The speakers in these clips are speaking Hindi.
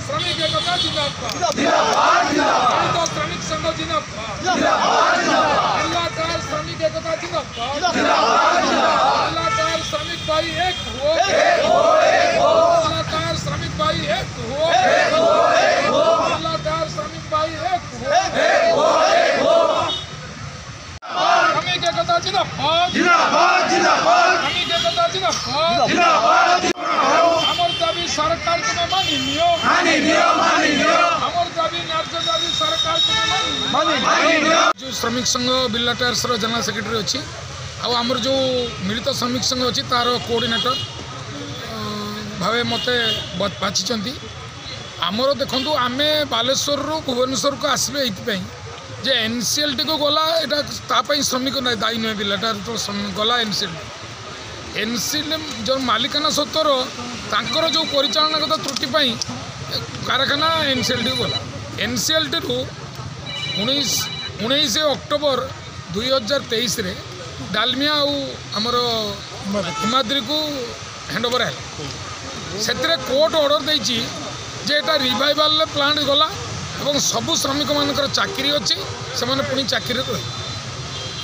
श्रमिक एकता जिंदाबाद श्रमिक संघ जिंदाबाद श्रमिक एकता जिंदाबाद श्रमिक भाई एक हो श्रमिक भाई एक हो श्रमिक भाई एक हो श्रमिक एकता जिंदाबाद श्रमिक एकता जिंदाबाद हमर दाबी सरकार को मानी नियो हमर दाबी न्याय दाबी सरकार को मानी जो श्रमिक संघ बिरला टायर्स जनरल सेक्रेटरी अच्छी आमर जो मिलित श्रमिक संघ अच्छी तार कोऑर्डिनेटर भावे मते बाछी आमर देखु आम बालेश्वर भुवनेश्वर को आसबे ये जे एनसीएलटी को गला यहाँ श्रमिक दायी नुहे बिरला टायर तो गला एनसीएल जो मालिकाना सत्तर तांकर जो परिचालनागत त्रुटि कारखाना एनसीएलटी को गला एनसीएलटी रु 19 अक्टोबर 2023 रे डालमिया आमर हिमाद्री को हैंडओवर है से कोर्ट ऑर्डर देछि जे एटा रिवाइवल प्लांट गला एवं सबु श्रमिक मानकर चाकरी अच्छी से पुणी चाकरी रहे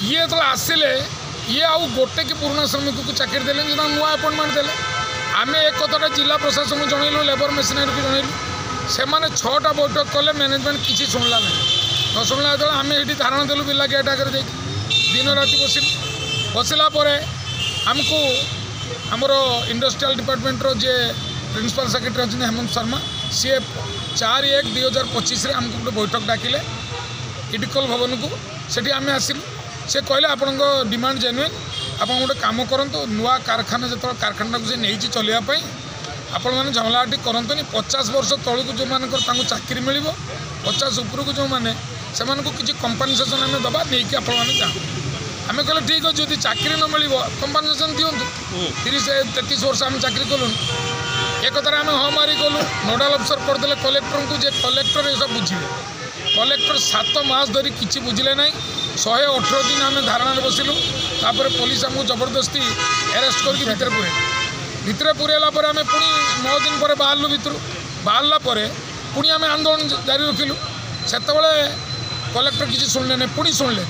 ये तो आसिले ये आउ गोटे कि पुराना श्रमिक को चाकरी देले नुआ अपॉइंटमेंट देले आम एक कथा जिला प्रशासन को जनइलु लेबर मेसिनरी को जनइलु से मैंने 6टा बैठक कले मैनेजमेंट किसी शुणला ना न शुणला जो आम ये धारणा देलु बिरला गेट आगे दिन राति बसला आमको आमर इंडस्ट्रियल डिपार्टमेंटर जे प्रिंसिपल सेक्रेटरी अच्छे हेमंत शर्मा सी 4/1/2025 आमको गोटे बैठक डाकिले इडिकल भवन को सेठी आम आसिलु से कहले आपण डिमांड जेन्युइन आप गोटे कम करूँ नुआ कारखाना जो कारखाना को नहीं चलवाई आपण मैंने झमलाटी करतुनि 50 वर्ष तौक जो मान चाकरी मिल 50 उपरक जो मैंने से किसी कंपनसेसन आम दबा नहीं कि आपण मैंने चाहूँ आम कहले ठीक अच्छे जब चाकरी न मिल कंपनसेसन दिंतु 30-33 वर्ष आम चाकरी कलु एक कथार आम हाँ मारी गलु नोडाल अफिसर करदे कलेक्टर को जे कलेक्टर ये सब बुझे कलेक्टर 7 मास धरी किसी बुझिले ना 118 दिन आम धारणा बसिलु तापर पुलिस आमको जबरदस्ती अरेस्ट करके भितर पुरेला आम पुणी 9 दिन पर बाहरलु भितर बाहरला पुणी आम आंदोलन जारी रखिलु से कलेक्टर किसी शुणले नहीं पुणी शुणले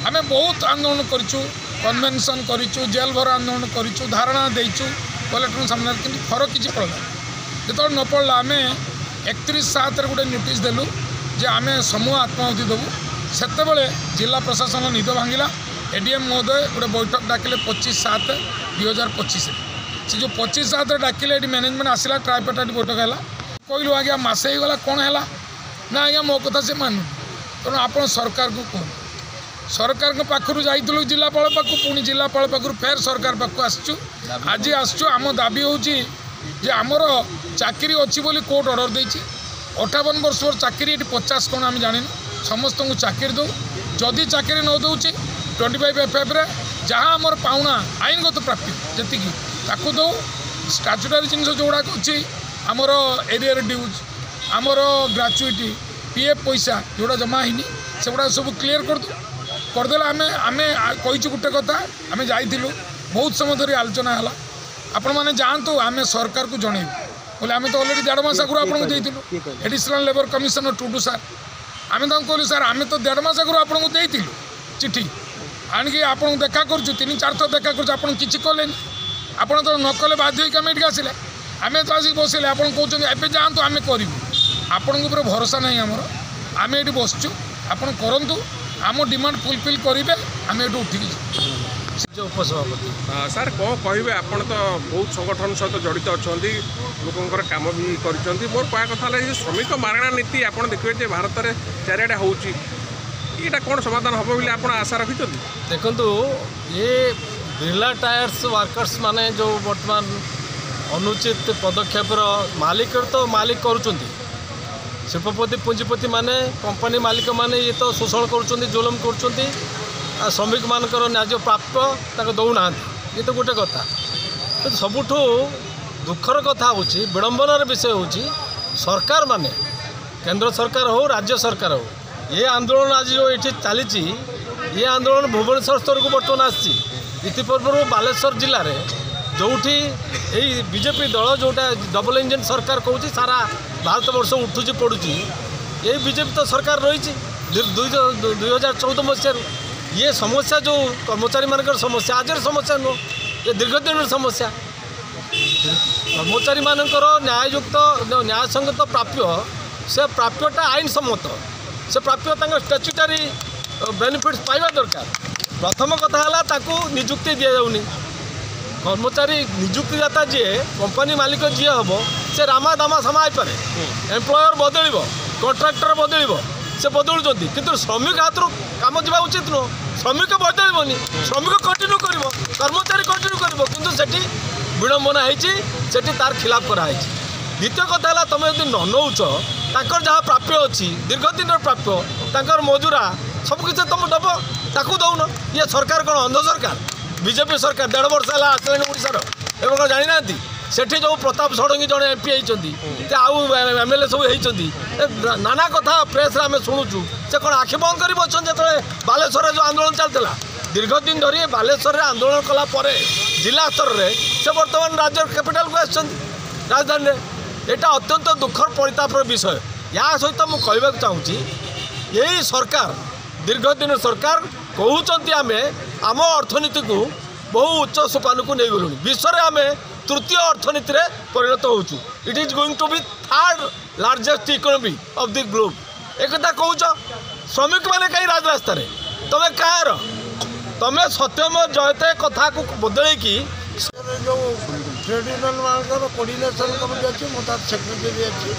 आम बहुत आंदोलन करूँ कन्वेंशन करूँ जेल भर आंदोलन करूँ धारणा देचु कलेक्टर सामने कि फरक किसी पड़ला जो न पड़ला आम 31/7 गोटे नोटिस देलु जे आम समूह आत्माहुति देवु से जिला प्रशासन निद भांगिला एडीएम महोदय गोटे बैठक डाकिले 25/7/2025 से जो 25/7 डाकिले मैनेजमेंट आसला ट्राइपार्टाइट बैठक है कहलु आज्ञा मसे ही गला कौन है ना आज्ञा मो कथा से मानु तेणु आप सरकार को कहूँ सरकार पाखु जाइलु जिलापाल पाक पुणी जिलापाल पाखु फेर सरकार पाक आसचु आज आसचु आम दाबी होची जे आमर चाकरी अच्छी बोली कोर्ट ऑर्डर देछि 58 वर्ष पर चाकरी ये 50 कौन आम जानी समस्त को चाकरी दो जदि चाकरी न दौची 25FF रे जहाँ आमर पाउना आईनगत प्राप्ति जी ताकू दो स्टाचुटारी जिन जोड़ाक अच्छी आमर एरियर ड्यूज आमर ग्राचुईटी पीएफ पैसा जोड़ा जमा होनी से गुड़ा सब क्लीयर करदे आम कही गोटे कथा आम जाइलु बहुत समय धरी आलोचना है आपण मैंने जातु आम सरकार को जनइबू बोले आम तो अलरेडी 1.5 मास आगुरी आपको देइलु एडिशनल लेबर कमिशनर टुडू सार आम कहलु सार आम तो 1.5 मास आगुरी आपको देइलु चिठी आणिकी आपको देखा करूँ 3-4 थर देखा करूँ आप किसी कले आप तो न कले बाध्य होकर आम ये आसिले आम तो आसिक बसले आप कहते हैं जातु आम करूँ आपण भरोसा नहीं आमर आम ये बसचु आप करूँ आम डिमांड फुलफिल करेंगे आम ये उठिकी उपसभापति सार कौन कहे आप तो बहुत संगठन सहित जड़ित अच्छा लोकर कम भी कर मोर कह कथा श्रमिक मारणा नीति आप देखिए भारत में चारिआडे होटा कौन समाधान हम बोली आप आशा रखी देखु ये बिरला टायर्स वर्कर्स माने जो वर्तमान अनुचित पदक्षेप मालिक तो मालिक करुँच शिल्पपति पुंजीपति माने कंपनी मालिक माने ये तो शोषण करुँच जुलम करुँच श्रमिक मानकर न्याय प्राप्त दौना ये तो गोटे कथा तो सबुठ दुखर कथा हूँ विडंबनार विषय हूँ सरकार माने केंद्र सरकार हो राज्य सरकार हो ये आंदोलन आज जो ये चली ये आंदोलन भुवनेश्वर स्तर को बर्तमान आपूर्व बालेश्वर जिले में जोठी बीजेपी दल जोटा डबल इंजन सरकार कहूँ सारा भारत वर्ष उठुची पड़ुची ये बीजेपी तो सरकार रही 2014 मसीह ये समस्या जो कर्मचारी मान समस्या आज समस्या नुह ये दीर्घदिन समस्या कर्मचारी मानकर न्यायुक्त न्यायसंगत प्राप्य से प्राप्यटा आईन सम्मत से प्राप्य स्टैट्यूटरी बेनिफिट्स पाइबा दरकार प्रथम कथा है निजुक्ति दि जाऊनी कर्मचारी निजुक्तिदाता जी कंपनी मालिक जी हम से रामा दामा सामा पारे एम्प्लयर बदल कॉन्ट्राक्टर बदल से बदलुं किंतु श्रमिक हाथ कम जा उचित नुह श्रमिक बदलनी श्रमिक कंटिन्यू कर कर्मचारी कंटिन्यू कर विडंबना होती तार खिलाफ कराई। द्वितीय कथा है तुम यदि न नौच तर जहाँ प्राप्य अच्छी दीर्घदिन प्राप्य तर मजुरा सबकि तुम दब ताकू दौन ये सरकार कौन अंध सरकार बीजेपी सरकार 1.5 वर्ष है आसला ओडार एवं कौन जाना सेठी जो प्रताप षडंगी जड़े एमपी होती आउ एमएलए सब होती नाना कथा प्रेस आम शुणुचु से कौन आखि बंद कर बच्चन जो बालेश्वर जो आंदोलन चलता दीर्घदिन धरी बालेश्वर आंदोलन कला जिला स्तर में से बर्तमान राज्य कैपिटाल को राजधानी यहाँ अत्यंत दुखर परितापर विषय या सहित मुझे कहवाक चाहूँगी यही सरकार दीर्घदिन सरकार कहते आम आम अर्थनीति को बहु उच्च सोपान को नहीं गलु विश्व में आम तृतीय अर्थनीति में परिणत होचु it is going to be 3rd largest economy of the globe एक कहूच श्रमिक मैंने कहीं राजरास्ता तुम्हें कह तुम्हें सत्यम जयते कथा को बदल की जो ट्रेड यूनियन मान कोर्डिनेशन कमिटी अच्छी मुझे सेक्रेटरी अच्छी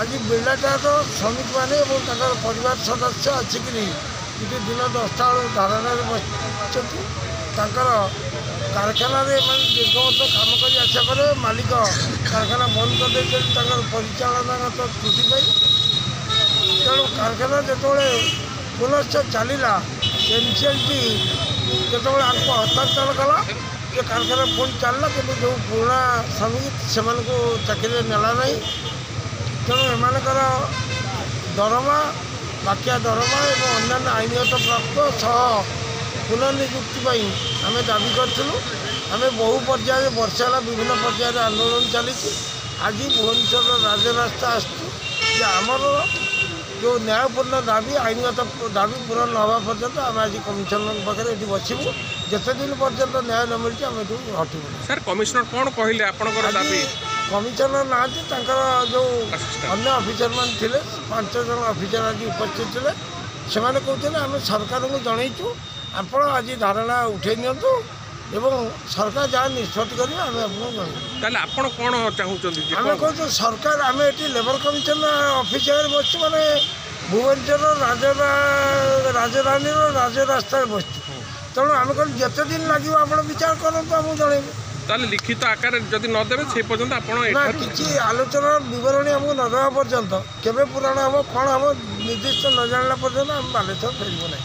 आज बिर्लाटार श्रमिक मैंने परिवार सदस्य आसिक दिन 10टा बेलू धारणा बसती कारखाना दीर्घ वर्ष कम कर आशा करे मालिक कारखाना बंद कर परिचालना तो त्रुटि तेणु कारखाना जो पुनश्च चलला एनसीएलटी जो आपको हस्तांतर कला ये कारखाना पुणी चलला कि जो पुराणा श्रमिक से चाकरी नेला ना तेणु एमानकर दरमा बाकिया दरमा और अन्य आईनगत प्राप्त सह पुनर्निजुक्ति आम दाबी करूँ आम बहु पर्याय वर्षा विभिन्न पर्यायर आंदोलन चली आज भुवनेश्वर राजरास्ता आमर जो न्यायपूर्ण दाबी आईनगत दाबी पूरण न हवा पर्यंत आम आज कमिशनर पाखे ये बसबू जिते दिन पर्यंत न्याय न मिलती आम ये हटू। सर कमिशनर कौन कहले आपनकर दाबी कमिशनर ना जो अन्य अफिसर मान थे 5 जन अफिसर आज उपस्थित थे से कहते आम सरकार को जनईचु आप आज धारणा उठे नियंतु एवं सरकार जहाँ निष्पत्ति करेंगे आम आपको कौन चाहूँगी आम कहूँ सरकार आम ये लेबर कमिशन ऑफिस बस माने भुवनेश्वर राजधानी राजरास्ता बस तेणु आम कह जिते दिन लगे आप विचार करूँ आमको जनइबे ताले लिखित आकार जदि न देवे से पर्यंत आप किसी आलोचना बरणी आमको न देवा पर्यंत केवे पुराण हम कौन हम निर्दिष्ट न जानला पर्यंत आम बालेश्वर फेरबू ना।